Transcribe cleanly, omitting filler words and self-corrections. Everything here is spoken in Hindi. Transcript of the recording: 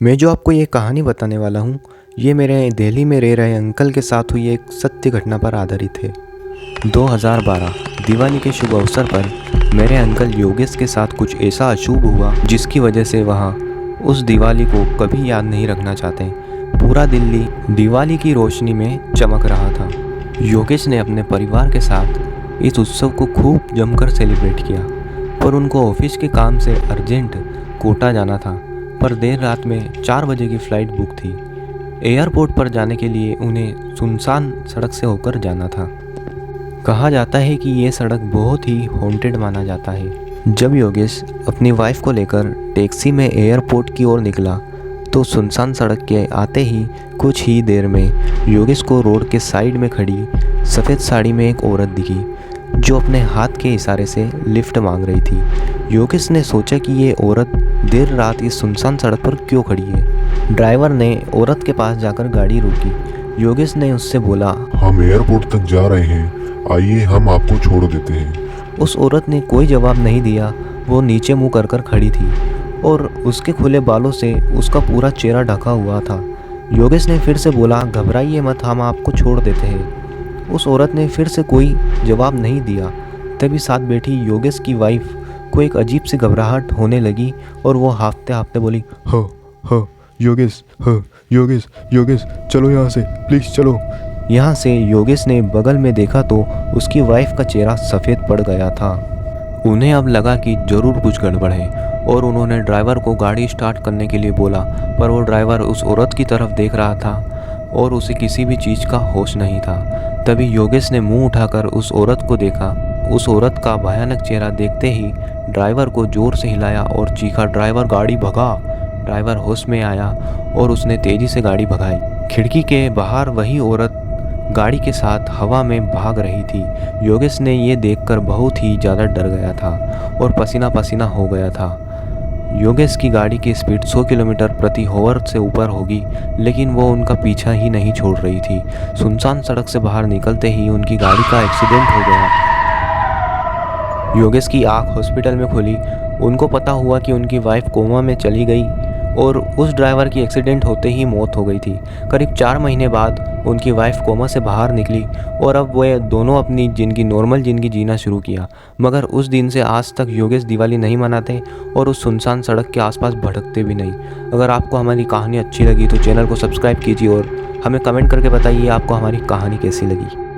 मैं जो आपको ये कहानी बताने वाला हूँ, ये मेरे दिल्ली में रह रहे अंकल के साथ हुई एक सत्य घटना पर आधारित है। 2012 दिवाली के शुभ अवसर पर मेरे अंकल योगेश के साथ कुछ ऐसा अशुभ हुआ जिसकी वजह से वह उस दिवाली को कभी याद नहीं रखना चाहते। पूरा दिल्ली दिवाली की रोशनी में चमक रहा था। योगेश ने अपने परिवार के साथ इस उत्सव को खूब जमकर सेलिब्रेट किया, पर उनको ऑफिस के काम से अर्जेंट कोटा जाना था। पर देर रात में 4 बजे की फ़्लाइट बुक थी। एयरपोर्ट पर जाने के लिए उन्हें सुनसान सड़क से होकर जाना था। कहा जाता है कि ये सड़क बहुत ही हॉन्टेड माना जाता है। जब योगेश अपनी वाइफ को लेकर टैक्सी में एयरपोर्ट की ओर निकला तो सुनसान सड़क के आते ही कुछ ही देर में योगेश को रोड के साइड में खड़ी सफ़ेद साड़ी में एक औरत दिखी जो अपने हाथ के इशारे से लिफ्ट मांग रही थी। योगेश ने सोचा कि ये औरत देर रात इस सुनसान सड़क पर क्यों खड़ी है। ड्राइवर ने औरत के पास जाकर गाड़ी रोकी। योगेश ने उससे बोला, हम एयरपोर्ट तक जा रहे हैं, आइए हम आपको छोड़ देते हैं। उस औरत ने कोई जवाब नहीं दिया। वो नीचे मुँह कर खड़ी थी और उसके खुले बालों से उसका पूरा चेहरा ढका हुआ था। योगेश ने फिर से बोला, घबराइए मत, हम आपको छोड़ देते हैं। उस औरत ने फिर से कोई जवाब नहीं दिया। तभी साथ बैठी योगेश की वाइफ को एक अजीब सी घबराहट होने लगी और वो हाफते हाफते बोली, योगेश, योगेश, योगेश, चलो यहाँ से, प्लीज़ चलो। यहाँ से योगेश ने बगल में देखा तो उसकी वाइफ का चेहरा सफ़ेद पड़ गया था। उन्हें अब लगा कि ज़रूर कुछ गड़बड़ है और उन्होंने ड्राइवर को गाड़ी स्टार्ट करने के लिए बोला, पर वो ड्राइवर उस औरत की तरफ देख रहा था और उसे किसी भी चीज़ का होश नहीं था। तभी योगेश ने मुंह उठाकर उस औरत को देखा। उस औरत का भयानक चेहरा देखते ही ड्राइवर को ज़ोर से हिलाया और चीखा, ड्राइवर गाड़ी भगा। ड्राइवर होश में आया और उसने तेज़ी से गाड़ी भगाई। खिड़की के बाहर वही औरत गाड़ी के साथ हवा में भाग रही थी। योगेश ने ये देखकर बहुत ही ज़्यादा डर गया था और पसीना पसीना हो गया था। योगेश की गाड़ी की स्पीड 100 किलोमीटर प्रति आवर से ऊपर होगी, लेकिन वो उनका पीछा ही नहीं छोड़ रही थी। सुनसान सड़क से बाहर निकलते ही उनकी गाड़ी का एक्सीडेंट हो गया। योगेश की आंख हॉस्पिटल में खुली। उनको पता हुआ कि उनकी वाइफ कोमा में चली गई और उस ड्राइवर की एक्सीडेंट होते ही मौत हो गई थी। करीब 4 महीने बाद उनकी वाइफ कोमा से बाहर निकली और अब वे दोनों अपनी नॉर्मल ज़िंदगी जीना शुरू किया। मगर उस दिन से आज तक योगेश दिवाली नहीं मनाते और उस सुनसान सड़क के आसपास भटकते भी नहीं। अगर आपको हमारी कहानी अच्छी लगी तो चैनल को सब्सक्राइब कीजिए और हमें कमेंट करके बताइए आपको हमारी कहानी कैसी लगी।